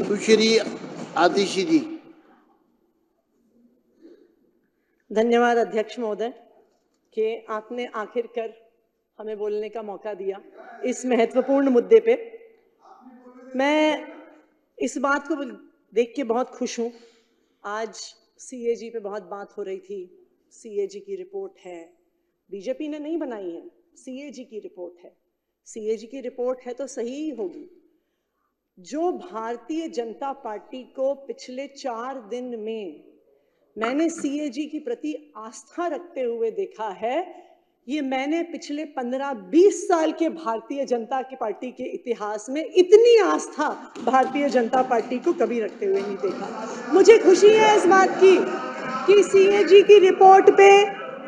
सुश्री आतिशी जी। धन्यवाद अध्यक्ष महोदय कि आपने आखिरकार हमें बोलने का मौका दिया इस महत्वपूर्ण मुद्दे पे। मैं इस बात को देख के बहुत खुश हूँ। आज सीएजी पे बहुत बात हो रही थी। सीएजी की रिपोर्ट है, बीजेपी ने नहीं बनाई है, सीएजी की रिपोर्ट है। सीएजी की रिपोर्ट है तो सही ही होगी। जो भारतीय जनता पार्टी को पिछले 4 दिन में मैंने सीएजी की प्रति आस्था रखते हुए देखा है, ये मैंने पिछले 15-20 साल के भारतीय जनता की पार्टी के इतिहास में इतनी आस्था भारतीय जनता पार्टी को कभी रखते हुए नहीं देखा। मुझे खुशी है इस बात की कि सीएजी की रिपोर्ट पे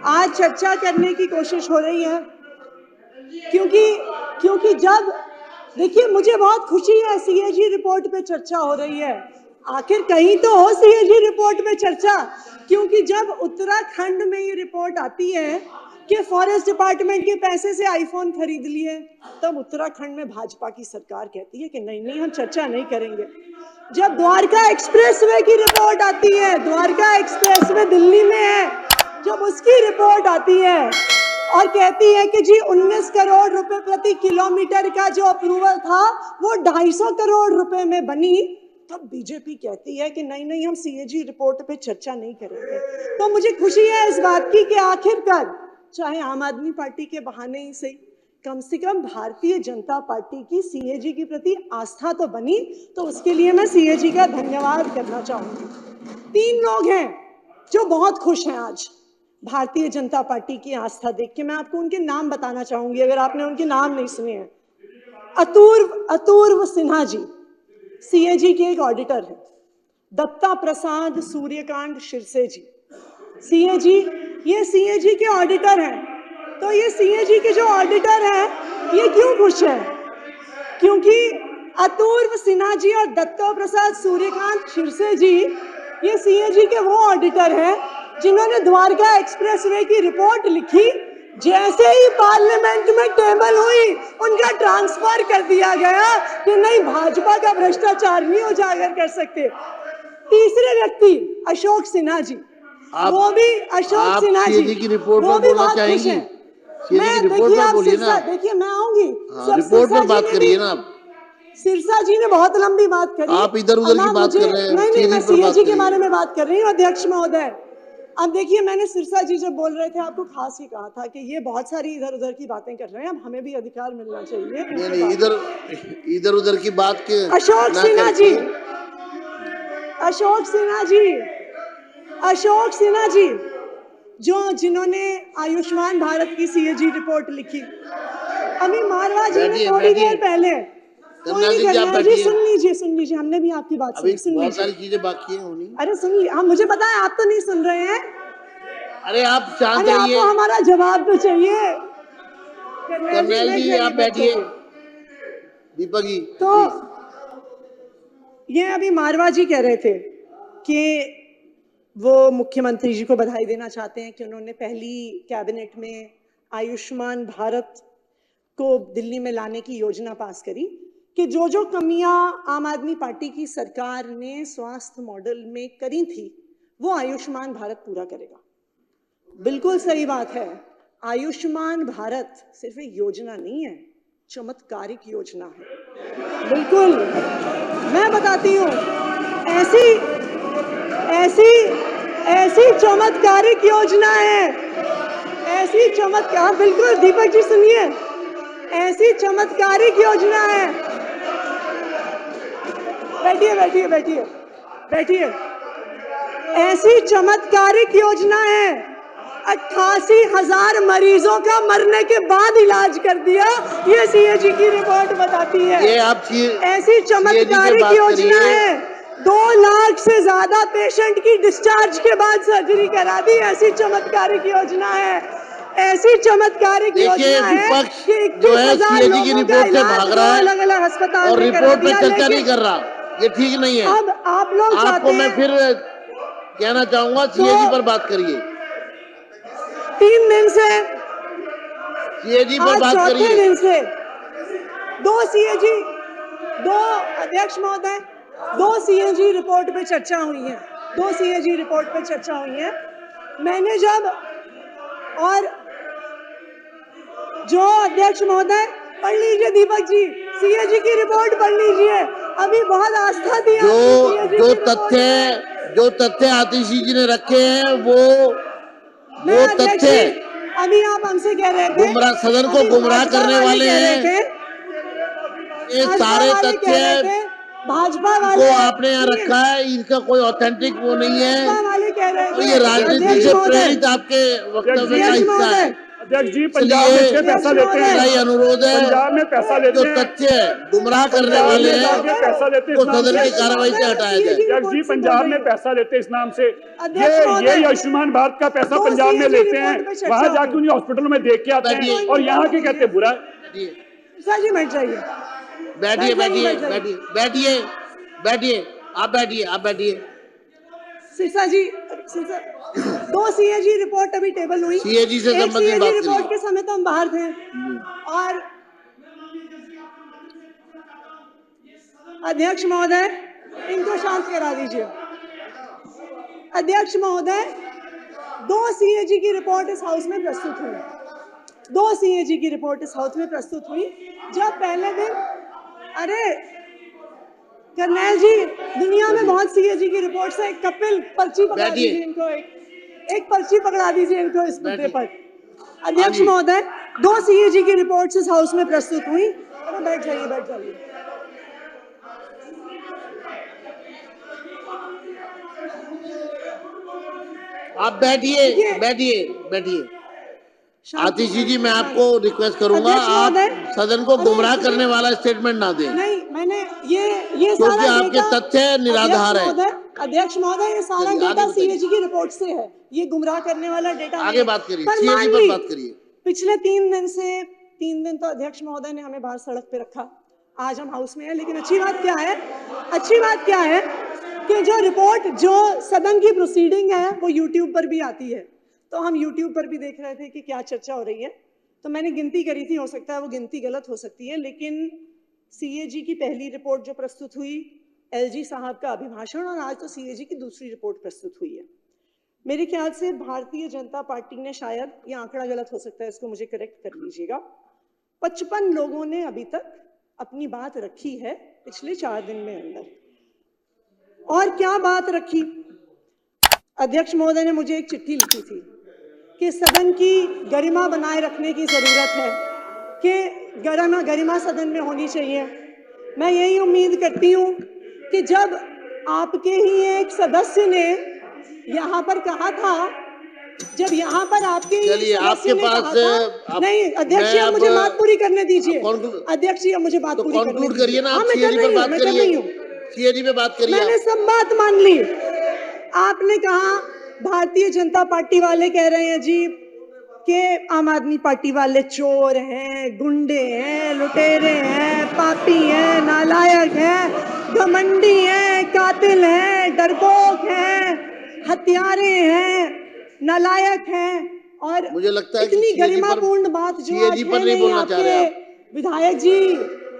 आज चर्चा करने की कोशिश हो रही है, क्योंकि जब देखिए मुझे बहुत खुशी है सीएजी रिपोर्ट पे चर्चा हो रही है। आखिर कहीं तो हो सीएजी रिपोर्ट पे चर्चा, क्योंकि जब उत्तराखंड में ये रिपोर्ट आती है कि फॉरेस्ट डिपार्टमेंट के पैसे से आईफोन खरीद लिए, तब उत्तराखंड में भाजपा की सरकार कहती है कि नहीं हम चर्चा नहीं करेंगे। जब द्वारका एक्सप्रेसवे की रिपोर्ट आती है, द्वारका एक्सप्रेसवे दिल्ली में है, जब उसकी रिपोर्ट आती है और कहती है कि जी 19 करोड़ रुपए प्रति किलोमीटर का जो अप्रूवल था वो 250 करोड़ रुपए में बनी, तब बीजेपी कहती है कि नहीं हम सीएजी रिपोर्ट पे चर्चा नहीं करेंगे। तो मुझे खुशी है इस बात की कि आखिरकार चाहे आम आदमी पार्टी के बहाने ही सही, कम से कम भारतीय जनता पार्टी की सीएजी के प्रति आस्था तो बनी। तो उसके लिए मैं सीएजी का धन्यवाद करना चाहूंगी। 3 लोग हैं जो बहुत खुश हैं आज भारतीय जनता पार्टी की आस्था देख के। मैं आपको उनके नाम बताना चाहूंगी अगर आपने उनके नाम नहीं सुने हैं। अतुर्व सिन्हा जी सीएजी के एक ऑडिटर है। दत्ता प्रसाद सूर्यकांत शिरसे जी सीएजी, ये सीएजी के ऑडिटर हैं। तो ये सीएजी के जो ऑडिटर हैं ये क्यों खुश हैं? क्योंकि अतुर्व सिन्हा जी और दत्ता प्रसाद सूर्यकांत शिरसे जी ये सीएजी के वो ऑडिटर हैं जिन्होंने द्वारका एक्सप्रेसवे की रिपोर्ट लिखी। जैसे ही पार्लियामेंट में टेबल हुई उनका ट्रांसफर कर दिया गया कि नहीं, भाजपा का भ्रष्टाचार नहीं उजागर कर सकते। तीसरे व्यक्ति अशोक सिन्हा जी, वो भी अशोक सिन्हा जी की रिपोर्ट वो पर भी बोलना बहुत खुश चाहेंगी? हैं। सीएजी की रिपोर्ट पर बोलिए ना। देखिए मैं आऊंगी, रिपोर्ट पर बात करिए ना आप। सिरसा जी ने बहुत लंबी बात करी, आप इधर उधर की बात कर रहे हैं। नहीं मैं सीएजी के बारे में बात कर रही हूँ अध्यक्ष महोदय। अब देखिए मैंने सिरसा जी जब बोल रहे थे आपको खास ही कहा था कि ये बहुत सारी इधर उधर की बातें कर रहे हैं, अब हमें भी अधिकार मिलना चाहिए। नहीं इधर उधर की बात के अशोक सिन्हा जी जिन्होंने आयुष्मान भारत की सीएजी रिपोर्ट लिखी। अभी मारवा जी ने थोड़ी देर पहले, सुन लीजिए हमने भी आपकी बात सुनी। बहुत सारी चीजें बाकी हैं होनी। अरे सुन लीजिए, हम मुझे पता है आप तो नहीं सुन रहे हैं। अरे आप शांत रहिए, आपको हमारा जवाब तो चाहिए। कर्नल जी आप बैठिए। दीपक जी तो ये अभी मारवा जी कह रहे थे कि वो मुख्यमंत्री जी को बधाई देना चाहते हैं कि उन्होंने पहली कैबिनेट में आयुष्मान भारत को दिल्ली में लाने की योजना पास करी, कि जो कमियां आम आदमी पार्टी की सरकार ने स्वास्थ्य मॉडल में करी थी वो आयुष्मान भारत पूरा करेगा। बिल्कुल सही बात है। आयुष्मान भारत सिर्फ एक योजना नहीं है, चमत्कारिक योजना है। बिल्कुल मैं बताती हूँ, ऐसी चमत्कारिक योजना है, ऐसी चमत्कार, बिल्कुल दीपक जी सुनिए, ऐसी चमत्कारिक योजना है। बैठिए। ऐसी चमत्कारिक योजना है, 88,000 मरीजों का मरने के बाद इलाज कर दिया, ये सीएजी की रिपोर्ट बताती है। ये आप ऐसी चमत्कारिक योजना है, 2 लाख से ज्यादा पेशेंट की डिस्चार्ज के बाद सर्जरी करा दी, ऐसी चमत्कारिक योजना है। ऐसी चमत्कारिक योजना है कि जो है सीएजी की रिपोर्ट से भाग रहा है, अलग-अलग अस्पताल और रिपोर्ट पे चर्चा नहीं कर रहा, ये ठीक नहीं है। अब आप लोग आपको मैं फिर कहना चाहूंगा सीएजी पर बात करिए। 3 दिन से सीएजी पर बात करिए। 4थे दिन से 2 सीएजी, 2 अध्यक्ष महोदय, दो सीएजी रिपोर्ट पे चर्चा हुई है, दो सीएजी रिपोर्ट पे चर्चा हुई है। मैंने जब और जो अध्यक्ष महोदय पढ़ लीजिए, दीपक जी सीएजी की रिपोर्ट पढ़ लीजिए, अभी बहुत आस्था थी जो तथ्य आतिशी जी ने रखे हैं वो तथ्य अभी आप हमसे कह रहे थे गुमराह, सदन को गुमराह करने वाले हैं। ये सारे तथ्य भाजपा वाले को आपने यहाँ रखा है, इनका कोई ऑथेंटिक वो नहीं है वाले कह रहे और ये राजनीति से प्रेरित आपके वक्तव्य का हिस्सा है। अध्यक्ष जी पंजाब में से पैसा लेते हैं, मेरा अनुरोध है पंजाब में पैसा लेते जो हैं, तथ्य गुमराह करने वाले हैं पैसा लेते वो सदन की कार्रवाई से हटाया जाए। अध्यक्ष जी पंजाब में पैसा लेते हैं इस नाम से, ये आयुष्मान भारत का पैसा पंजाब में लेते हैं, वहाँ जाके उन्हें हॉस्पिटलों में देख के आते हैं और यहाँ के कहते हैं बुरा। जी बैठ जाइए, बैठिए बैठिए बैठिए बैठिए बैठिए आप बैठिए। सिरसा जी, दो सीएजी रिपोर्ट अभी टेबल हुई, सीएजी से संबंधित बात रिपोर्ट के समय तो हम बाहर थे और अध्यक्ष महोदय इनको शांत करा दीजिए। अध्यक्ष महोदय, दो सीएजी की रिपोर्ट इस हाउस में प्रस्तुत हुई, दो सीएजी की रिपोर्ट इस हाउस में प्रस्तुत हुई। जब पहले दिन, अरे कर्नैल जी दुनिया में बहुत सीएजी की रिपोर्ट से, एक कपिल पर्ची पकड़ा दीजिए इनको, एक पर्ची पकड़ा दीजिए इनको इस मुद्दे पर। अध्यक्ष महोदय, दो सीएजी की रिपोर्ट इस हाउस में प्रस्तुत हुई। अरे बैठ जाइए बैठ जाइए। आप बैठिए बैठिए बैठिए। आतिशी जी मैं आपको रिक्वेस्ट करूंगा आप सदन को गुमराह करने वाला स्टेटमेंट ना दें। नहीं, मैंने ये क्योंकि आपके तथ्य निराधार है। अध्यक्ष महोदय, ये सारा डेटा सीएजी की रिपोर्ट से है, ये गुमराह करने वाला डेटा आगे बात करिए, सीएजी पर बात करिए। पिछले 3 दिन तो अध्यक्ष महोदय ने हमें बाहर सड़क पे रखा, आज हम हाउस में हैं, लेकिन अच्छी बात क्या है कि जो रिपोर्ट, जो सदन की प्रोसीडिंग है वो यूट्यूब पर भी आती है, तो हम यूट्यूब पर भी देख रहे थे कि क्या चर्चा हो रही है। तो मैंने गिनती करी थी, हो सकता है वो गिनती गलत हो सकती है, लेकिन सीएजी की पहली रिपोर्ट जो प्रस्तुत हुई, एलजी साहब का अभिभाषण, और आज तो सीएजी की दूसरी रिपोर्ट प्रस्तुत हुई है। मेरे ख्याल से भारतीय जनता पार्टी ने, शायद ये आंकड़ा गलत हो सकता है, इसको मुझे करेक्ट कर लीजिएगा, 55 लोगों ने अभी तक अपनी बात रखी है पिछले 4 दिन में अंदर। और क्या बात रखी? अध्यक्ष महोदय ने मुझे एक चिट्ठी लिखी थी कि सदन की गरिमा बनाए रखने की जरूरत है, कि गरिमा सदन में होनी चाहिए। मैं यही उम्मीद करती हूँ कि जब आपके ही एक सदस्य ने यहाँ पर कहा था, जब यहाँ पर आपके आपके पास नहीं, अध्यक्ष जी मुझे बात पूरी करने दीजिए। अध्यक्ष जी मुझे बात पूरी करिए ना, आप सीएजी पर बात करिए, सीएजी पे बात करिए। मैंने सब बात मान ली। आपने कहा भारतीय जनता पार्टी वाले कह रहे हैं जी कि आम आदमी पार्टी वाले चोर हैं, गुंडे हैं, लुटेरे हैं, पापी हैं, नालायक हैं, घमंडी हैं, कातिल हैं, डरपोक हैं, हत्यारे हैं, नालायक हैं। और मुझे लगता है इतनी गरिमापूर्ण बात जो आज पर नहीं बोलना चाह रहे आप। विधायक जी,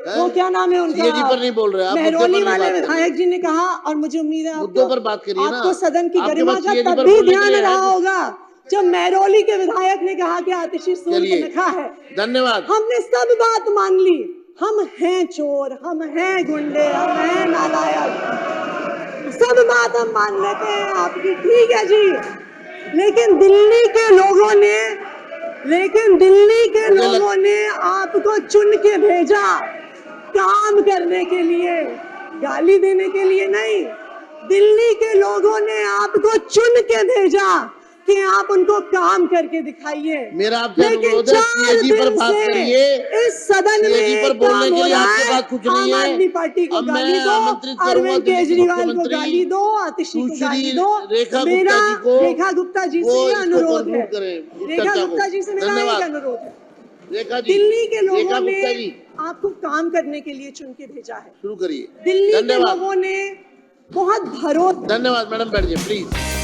वो क्या नाम है उनका, सीएजी पर नहीं बोल रहे आप, मेहरौली वाले विधायक जी ने कहा, और मुझे उम्मीद है मुद्दों पर बात करिए ना। आपको सदन की गरिमा का तब भी ध्यान रहा होगा जब मेहरौली के विधायक ने कहा कि आतिशी सूद पे नखा है। धन्यवाद। हमने सब बात मान ली, हम हैं चोर, हम हैं गुंडे, हम हैं नालायक, सब बात हम मान लेते हैं आपकी, ठीक है जी। लेकिन दिल्ली के लोगों ने आपको चुन के भेजा काम करने के लिए, गाली देने के लिए नहीं। दिल्ली के लोगों ने आपको चुन के भेजा कि आप उनको काम करके दिखाइए। मेरा आपसे अनुरोध है, सीएजी पर बात करिए। इस सदन में पर बोलने के लिए आपके पास कुछ नहीं है। आम आदमी पार्टी को गाली दो, अरविंद केजरीवाल को गाली दो, आतिशी को गाली दो। मेरा रेखा गुप्ता जी से ये अनुरोध है, रेखा गुप्ता जी से मेरा एक अनुरोध है, दिल्ली के लोगों ने आपको काम करने के लिए चुन के भेजा है, शुरू करिए। दिल्ली के लोगों ने बहुत भरोसा। धन्यवाद मैडम, बैठ जाइए प्लीज।